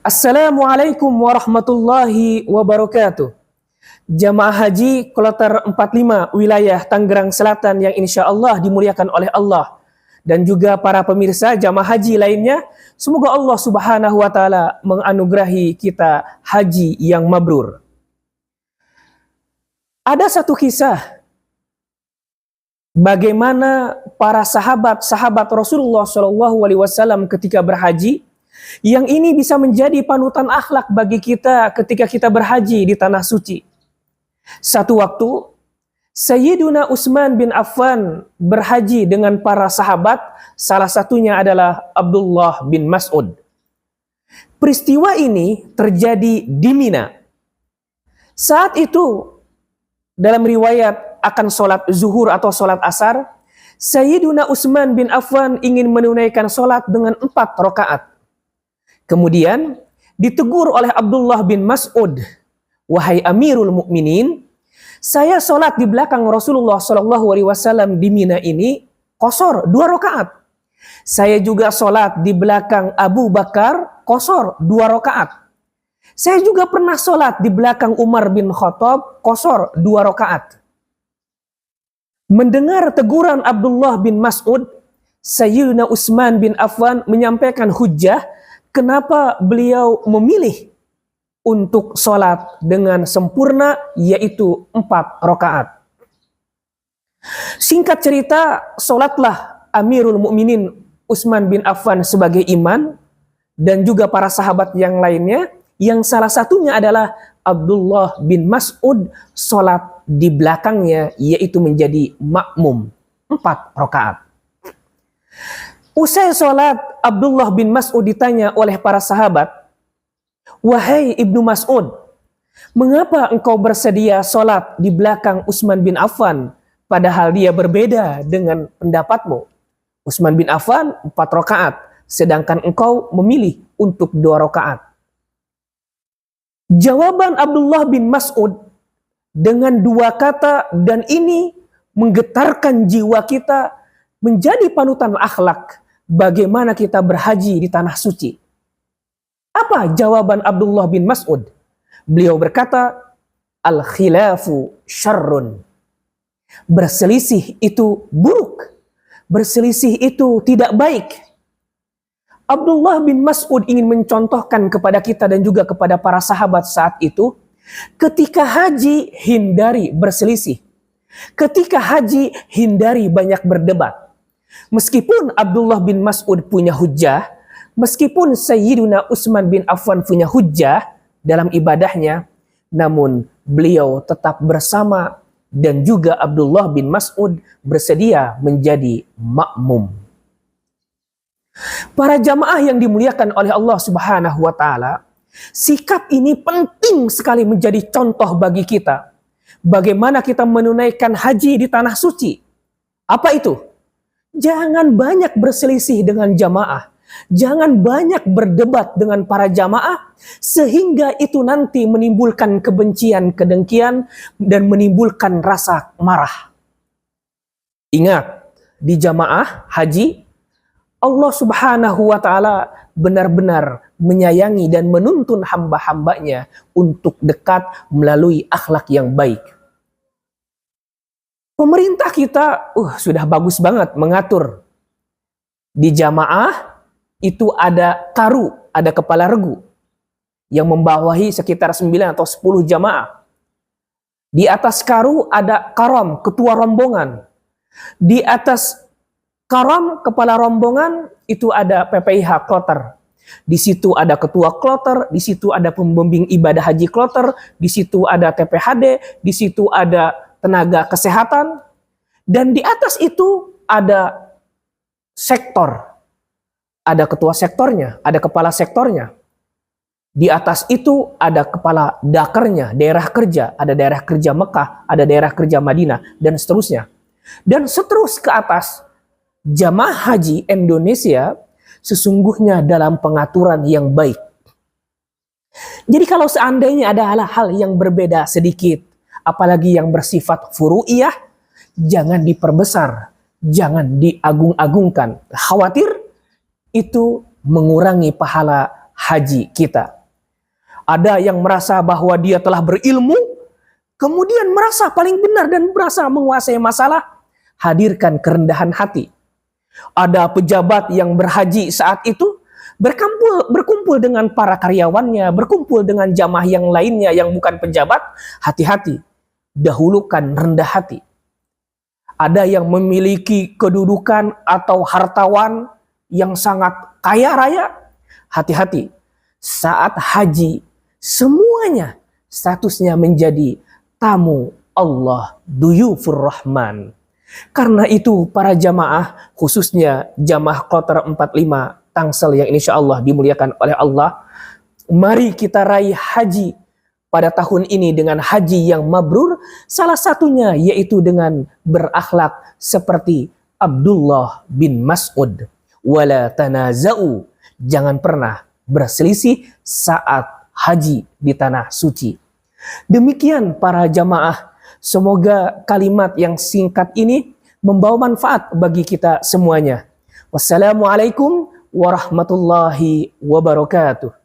Assalamualaikum warahmatullahi wabarakatuh. Jamaah Haji Kloter 45 wilayah Tangerang Selatan yang insya Allah dimuliakan oleh Allah, dan juga para pemirsa jamaah haji lainnya, semoga Allah Subhanahu wa Ta'ala menganugerahi kita haji yang mabrur. Ada satu kisah bagaimana para sahabat Rasulullah SAW ketika berhaji, yang ini bisa menjadi panutan akhlak bagi kita ketika kita berhaji di tanah suci. Satu waktu, Sayyiduna Utsman bin Affan berhaji dengan para sahabat, salah satunya adalah Abdullah bin Mas'ud. Peristiwa ini terjadi di Mina. Saat itu, dalam riwayat akan sholat zuhur atau sholat asar, Sayyiduna Utsman bin Affan ingin menunaikan sholat dengan 4 rakaat. Kemudian ditegur oleh Abdullah bin Mas'ud, "Wahai Amirul Mukminin, saya sholat di belakang Rasulullah SAW di Mina ini qashar 2 rakaat. Saya juga sholat di belakang Abu Bakar qashar 2 rakaat. Saya juga pernah sholat di belakang Umar bin Khattab qashar 2 rakaat." Mendengar teguran Abdullah bin Mas'ud, Sayyidina Utsman bin Affan menyampaikan hujjah kenapa beliau memilih untuk sholat dengan sempurna, yaitu 4 rakaat. Singkat cerita, sholatlah Amirul Mukminin Utsman bin Affan sebagai imam, dan juga para sahabat yang lainnya, yang salah satunya adalah Abdullah bin Mas'ud sholat di belakangnya, yaitu menjadi makmum 4 rakaat. Usai sholat, Abdullah bin Mas'ud ditanya oleh para sahabat, "Wahai Ibnu Mas'ud, mengapa engkau bersedia sholat di belakang Utsman bin Affan, padahal dia berbeda dengan pendapatmu? Utsman bin Affan 4 rakaat, sedangkan engkau memilih untuk 2 rakaat." Jawaban Abdullah bin Mas'ud dengan 2 kata, dan ini menggetarkan jiwa kita, menjadi panutan akhlak bagaimana kita berhaji di tanah suci. Apa jawaban Abdullah bin Mas'ud? Beliau berkata, "Al-khilafu syarrun." Berselisih itu buruk. Berselisih itu tidak baik. Abdullah bin Mas'ud ingin mencontohkan kepada kita dan juga kepada para sahabat saat itu, ketika haji hindari berselisih. Ketika haji hindari banyak berdebat. Meskipun Abdullah bin Mas'ud punya hujjah, meskipun Sayyiduna Utsman bin Affan punya hujjah dalam ibadahnya, namun beliau tetap bersama, dan juga Abdullah bin Mas'ud bersedia menjadi makmum. Para jamaah yang dimuliakan oleh Allah Subhanahu wa Ta'ala, sikap ini penting sekali menjadi contoh bagi kita. Bagaimana kita menunaikan haji di tanah suci. Apa itu? Jangan banyak berselisih dengan jamaah. Jangan banyak berdebat dengan para jamaah, sehingga itu nanti menimbulkan kebencian, kedengkian, dan menimbulkan rasa marah. Ingat, di jamaah haji, Allah Subhanahu wa Ta'ala benar-benar menyayangi dan menuntun hamba-hambanya untuk dekat melalui akhlak yang baik. Pemerintah kita sudah bagus banget mengatur. Di jamaah itu ada karu, ada kepala regu yang membawahi sekitar 9 atau 10 jamaah. Di atas karu ada karam, ketua rombongan. Di atas karam, kepala rombongan, itu ada PPIH kloter. Di situ ada ketua kloter, di situ ada pembimbing ibadah haji kloter, di situ ada TPHD, di situ ada tenaga kesehatan, dan di atas itu ada sektor. Ada ketua sektornya, ada kepala sektornya. Di atas itu ada kepala dakernya, daerah kerja, ada daerah kerja Mekah, ada daerah kerja Madinah, dan seterusnya. Dan seterus ke atas, jamaah haji Indonesia sesungguhnya dalam pengaturan yang baik. Jadi kalau seandainya ada hal-hal yang berbeda sedikit, apalagi yang bersifat furu'iyah, jangan diperbesar, jangan diagung-agungkan. Khawatir itu mengurangi pahala haji kita. Ada yang merasa bahwa dia telah berilmu, kemudian merasa paling benar dan merasa menguasai masalah. Hadirkan kerendahan hati. Ada pejabat yang berhaji saat itu, berkumpul dengan para karyawannya, berkumpul dengan jamaah yang lainnya yang bukan pejabat. Hati-hati, dahulukan rendah hati. Ada yang memiliki kedudukan atau hartawan yang sangat kaya raya. Hati-hati, saat haji semuanya statusnya menjadi tamu Allah, duyufur rahman. Karena itu para jamaah, khususnya jamaah kloter 45 Tangsel yang insya Allah dimuliakan oleh Allah, mari kita raih haji pada tahun ini dengan haji yang mabrur. Salah satunya yaitu dengan berakhlak seperti Abdullah bin Mas'ud. Wala tanaza'u, jangan pernah berselisih saat haji di tanah suci. Demikian para jamaah, semoga kalimat yang singkat ini membawa manfaat bagi kita semuanya. Wassalamualaikum warahmatullahi wabarakatuh.